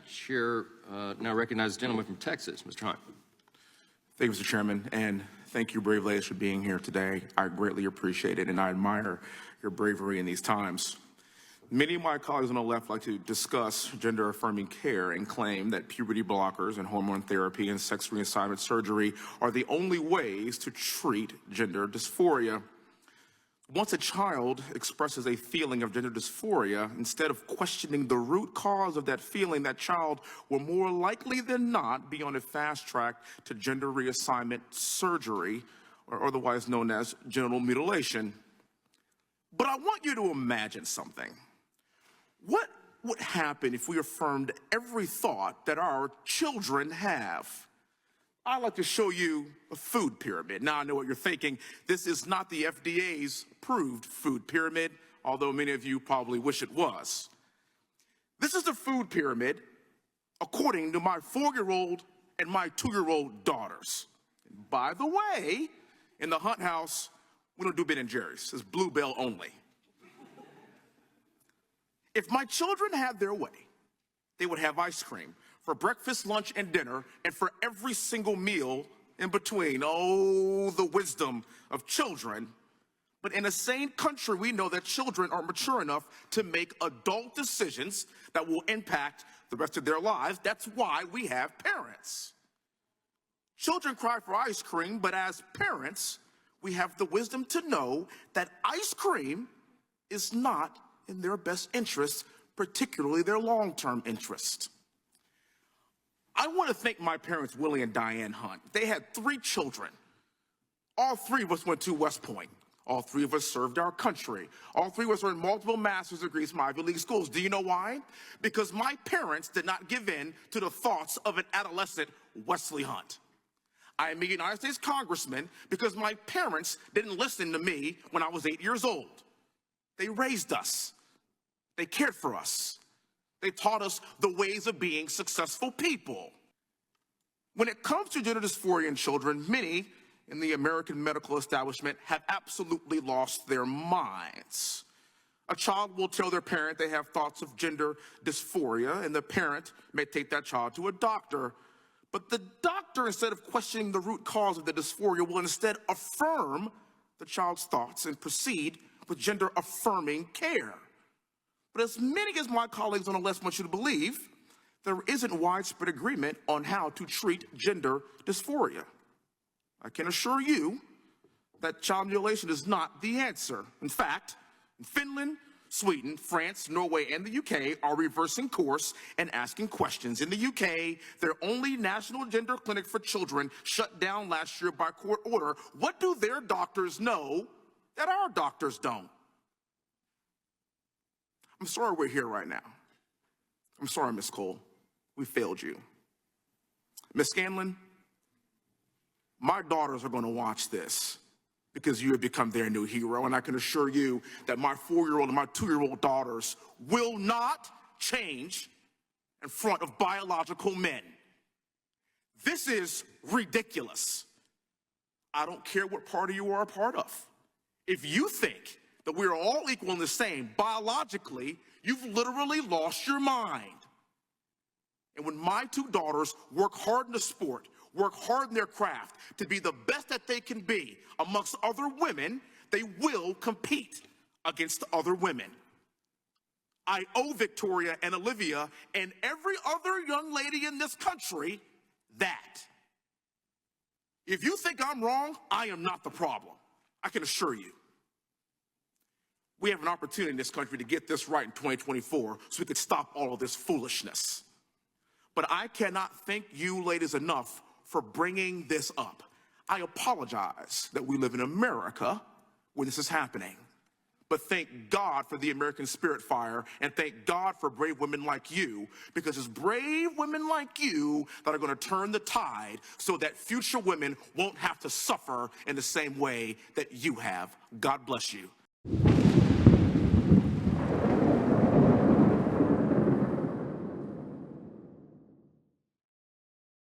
Chair now recognizes the gentleman from Texas, Mr. Hunt. Thank you, Mr. Chairman, and thank you, brave ladies, for being here today. I greatly appreciate it, and I admire your bravery in these times. Many of my colleagues on the left like to discuss gender-affirming care and claim that puberty blockers and hormone therapy and sex reassignment surgery are the only ways to treat gender dysphoria. Once a child expresses a feeling of gender dysphoria, instead of questioning the root cause of that feeling, that child will more likely than not be on a fast track to gender reassignment surgery, or otherwise known as genital mutilation. But I want you to imagine something. What would happen if we affirmed every thought that our children have? I'd like to show you a food pyramid. Now I know what you're thinking. This is not the FDA's approved food pyramid, although many of you probably wish it was. This is the food pyramid according to my 4-year-old and my 2-year-old daughters. And by the way, in the Hunt house, we don't do Ben & Jerry's. It's Bluebell only. If my children had their way, they would have ice cream for breakfast, lunch, and dinner, and for every single meal in between. Oh, the wisdom of children. But in a sane country, we know that children are mature enough to make adult decisions that will impact the rest of their lives. That's why we have parents. Children cry for ice cream, but as parents, we have the wisdom to know that ice cream is not in their best interest, particularly their long-term interest. I want to thank my parents, Willie and Diane Hunt. They had 3 children. All 3 of us went to West Point. All 3 of us served our country. All 3 of us earned multiple master's degrees from Ivy League schools. Do you know why? Because my parents did not give in to the thoughts of an adolescent Wesley Hunt. I am a United States Congressman because my parents didn't listen to me when I was 8 years old. They raised us. They cared for us. They taught us the ways of being successful people. When it comes to gender dysphoria in children, many in the American medical establishment have absolutely lost their minds. A child will tell their parent they have thoughts of gender dysphoria, and the parent may take that child to a doctor. But the doctor, instead of questioning the root cause of the dysphoria, will instead affirm the child's thoughts and proceed with gender-affirming care. But as many as my colleagues on the left want you to believe, there isn't widespread agreement on how to treat gender dysphoria. I can assure you that child mutilation is not the answer. In fact, in Finland, Sweden, France, Norway, and the UK are reversing course and asking questions. In the UK, their only national gender clinic for children shut down last year by court order. What do their doctors know that our doctors don't? I'm sorry we're here right now. I'm sorry, Ms. Cole. We failed you. Ms. Scanlon, my daughters are going to watch this because you have become their new hero, and I can assure you that my 4-year-old and my 2-year-old daughters will not change in front of biological men. This is ridiculous. I don't care what party you are a part of. If you think that we're all equal and the same biologically, you've literally lost your mind. And when my 2 daughters work hard in the sport, work hard in their craft to be the best that they can be amongst other women, they will compete against other women. I owe Victoria and Olivia and every other young lady in this country that. If you think I'm wrong, I am not the problem. I can assure you. We have an opportunity in this country to get this right in 2024 so we could stop all of this foolishness. But I cannot thank you ladies enough for bringing this up. I apologize that we live in America where this is happening. But thank God for the American Spirit Fire, and thank God for brave women like you, because it's brave women like you that are going to turn the tide so that future women won't have to suffer in the same way that you have. God bless you.